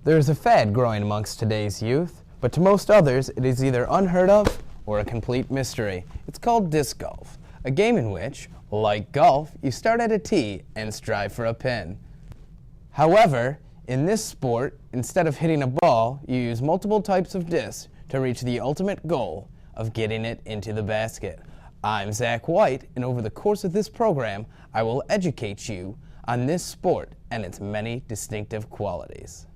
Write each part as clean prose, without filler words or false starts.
There is a fad growing amongst today's youth, but to most others it is either unheard of or a complete mystery. It's called disc golf, a game in which, like golf, you start at a tee and strive for a pin. However, in this sport, instead of hitting a ball, you use multiple types of discs to reach the ultimate goal of getting it into the basket. I'm Zach White, and over the course of this program, I will educate you on this sport and its many distinctive qualities.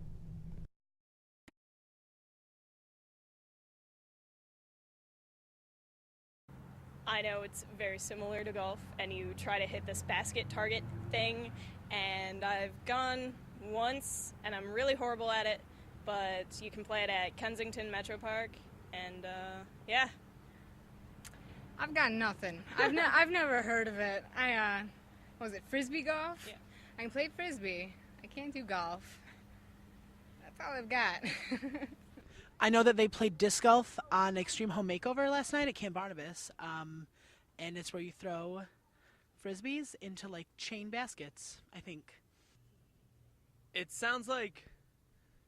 I know it's very similar to golf, and you try to hit this basket target thing, and I've gone once, and I'm really horrible at it, but you can play it at Kensington Metro Park, and yeah. I've got nothing. I've never heard of it. Was it frisbee golf? Yeah. I can play frisbee. I can't do golf. That's all I've got. I know that they played disc golf on Extreme Home Makeover last night at Camp Barnabas, and it's where you throw frisbees into like chain baskets, I think. It sounds like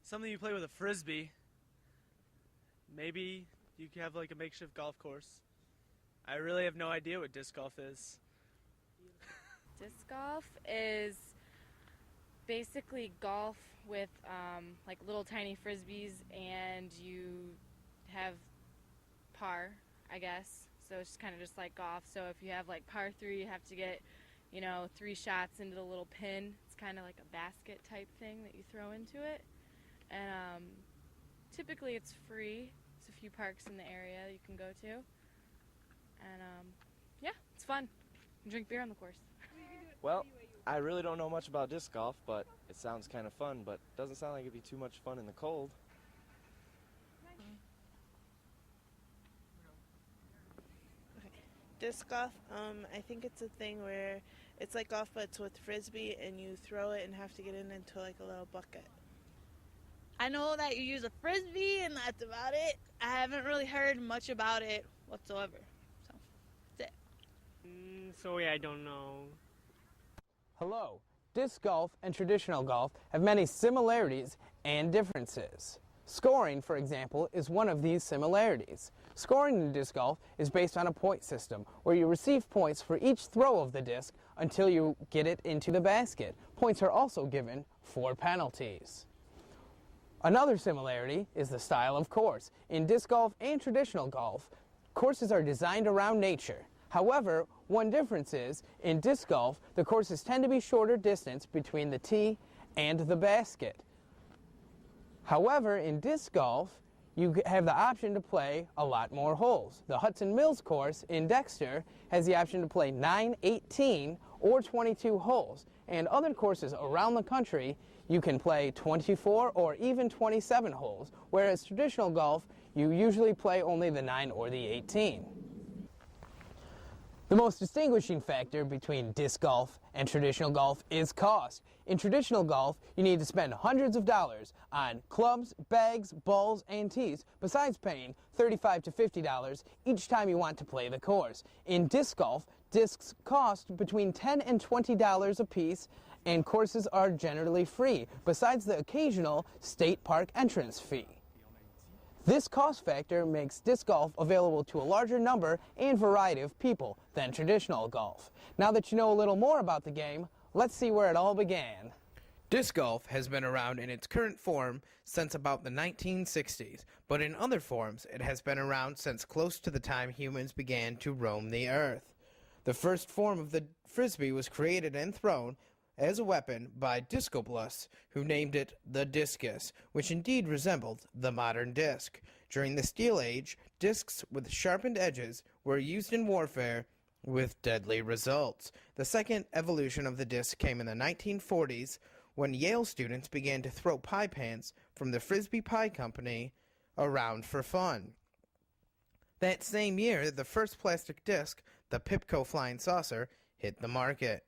something you play with a frisbee. Maybe you could have like a makeshift golf course. I really have no idea what disc golf is. Disc golf is basically golf with like little tiny frisbees, and you have par, I guess. So it's kind of just like golf. So if you have like par 3, you have to get, 3 shots into the little pin. It's kind of like a basket type thing that you throw into it. And typically it's free. There's a few parks in the area you can go to. And yeah, it's fun. You can drink beer on the course. Well, I really don't know much about disc golf, but it sounds kind of fun, but doesn't sound like it'd be too much fun in the cold. Disc golf, I think it's a thing where it's like golf, but it's with frisbee, and you throw it and have to get it into like a little bucket. I know that you use a frisbee, and that's about it. I haven't really heard much about it whatsoever. So, that's it. Sorry, I don't know. Hello. Disc golf and traditional golf have many similarities and differences. Scoring, for example, is one of these similarities. Scoring in disc golf is based on a point system, where you receive points for each throw of the disc until you get it into the basket. Points are also given for penalties. Another similarity is the style of course. In disc golf and traditional golf, courses are designed around nature. However, one difference is, in disc golf, the courses tend to be shorter distance between the tee and the basket. However, in disc golf, you have the option to play a lot more holes. The Hudson Mills course in Dexter has the option to play 9, 18, or 22 holes. And other courses around the country, you can play 24 or even 27 holes, whereas traditional golf, you usually play only the 9 or the 18. The most distinguishing factor between disc golf and traditional golf is cost. In traditional golf, you need to spend hundreds of dollars on clubs, bags, balls, and tees, besides paying $35 to $50 each time you want to play the course. In disc golf, discs cost between $10 and $20 a piece, and courses are generally free, besides the occasional state park entrance fee. This cost factor makes disc golf available to a larger number and variety of people than traditional golf. Now that you know a little more about the game, let's see where it all began. Disc golf has been around in its current form since about the 1960s, but in other forms it has been around since close to the time humans began to roam the earth. The first form of the frisbee was created and thrown as a weapon by Discobolus, who named it the discus, which indeed resembled the modern disc. During the Steel Age, discs with sharpened edges were used in warfare with deadly results. The second evolution of the disc came in the 1940s, when Yale students began to throw pie pans from the Frisbee Pie Company around for fun. That same year, the first plastic disc, the Pipco Flying Saucer, hit the market.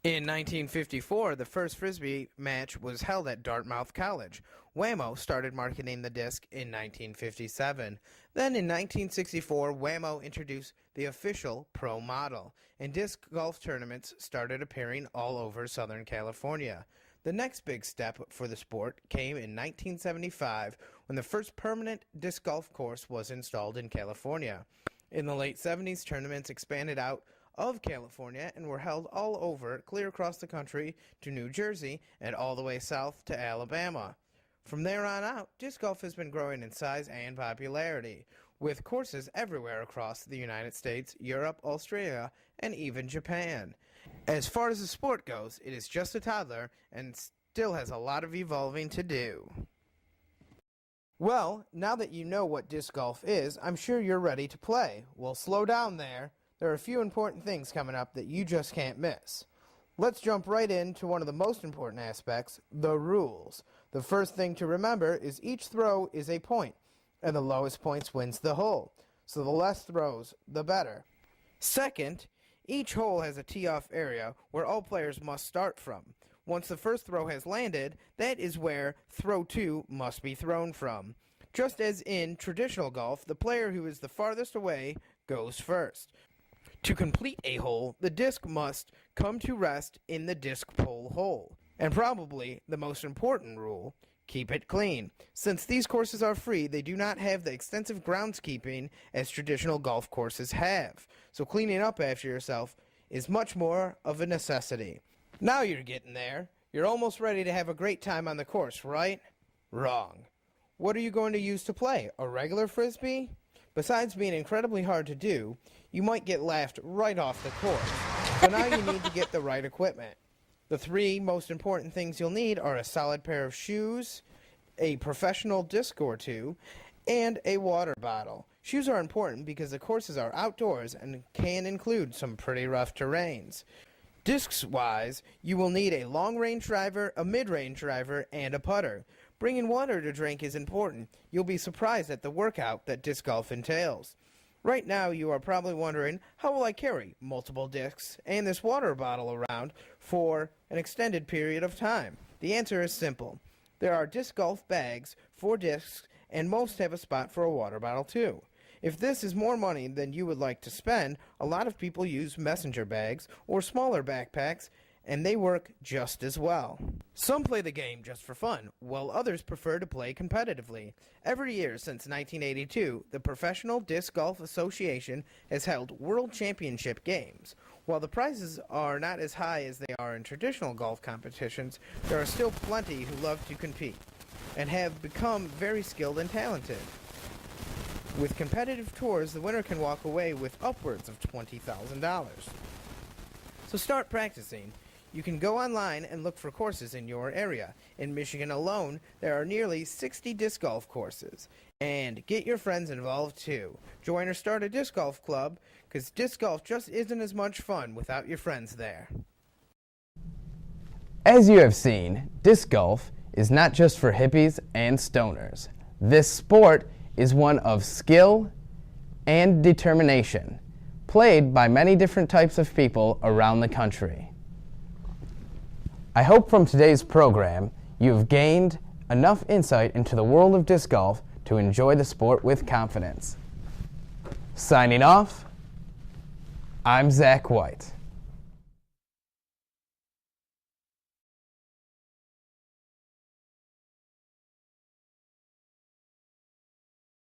In 1954, the first Frisbee match was held at Dartmouth College. Wham-O started marketing the disc in 1957. Then in 1964, Wham-O introduced the official pro model, and disc golf tournaments started appearing all over Southern California. The next big step for the sport came in 1975 when the first permanent disc golf course was installed in California. In the late 70s, tournaments expanded out of California and were held all over, clear across the country to New Jersey and all the way south to Alabama. From there on out, disc golf has been growing in size and popularity, with courses everywhere across the United States, Europe, Australia, and even Japan. As far as the sport goes, it is just a toddler and still has a lot of evolving to do. Well, now that you know what disc golf is, I'm sure you're ready to play. Well, slow down there. There are a few important things coming up that you just can't miss. Let's jump right into one of the most important aspects, the rules. The first thing to remember is each throw is a point, and the lowest points wins the hole. So the less throws, the better. Second, each hole has a tee-off area where all players must start from. Once the first throw has landed, that is where throw 2 must be thrown from. Just as in traditional golf, the player who is the farthest away goes first. To complete a hole, the disc must come to rest in the disc pole hole. And probably the most important rule, keep it clean. Since these courses are free, they do not have the extensive groundskeeping as traditional golf courses have. So cleaning up after yourself is much more of a necessity. Now you're getting there. You're almost ready to have a great time on the course, right? Wrong. What are you going to use to play? A regular frisbee? Besides being incredibly hard to do, you might get laughed right off the course. So now you need to get the right equipment. The 3 most important things you'll need are a solid pair of shoes, a professional disc or 2, and a water bottle. Shoes are important because the courses are outdoors and can include some pretty rough terrains. Discs-wise, you will need a long-range driver, a mid-range driver, and a putter. Bringing water to drink is important. You'll be surprised at the workout that disc golf entails. Right now, you are probably wondering, how will I carry multiple discs and this water bottle around for an extended period of time? The answer is simple. There are disc golf bags for discs, and most have a spot for a water bottle too. If this is more money than you would like to spend, a lot of people use messenger bags or smaller backpacks, and they work just as well. Some play the game just for fun, while others prefer to play competitively. Every year since 1982, the Professional Disc Golf Association has held World Championship games. While the prizes are not as high as they are in traditional golf competitions, there are still plenty who love to compete and have become very skilled and talented. With competitive tours, the winner can walk away with upwards of $20,000. So start practicing. You can go online and look for courses in your area. In Michigan alone, there are nearly 60 disc golf courses. And get your friends involved too. Join or start a disc golf club, because disc golf just isn't as much fun without your friends there. As you have seen, disc golf is not just for hippies and stoners. This sport is one of skill and determination, played by many different types of people around the country. I hope from today's program you have gained enough insight into the world of disc golf to enjoy the sport with confidence. Signing off, I'm Zach White.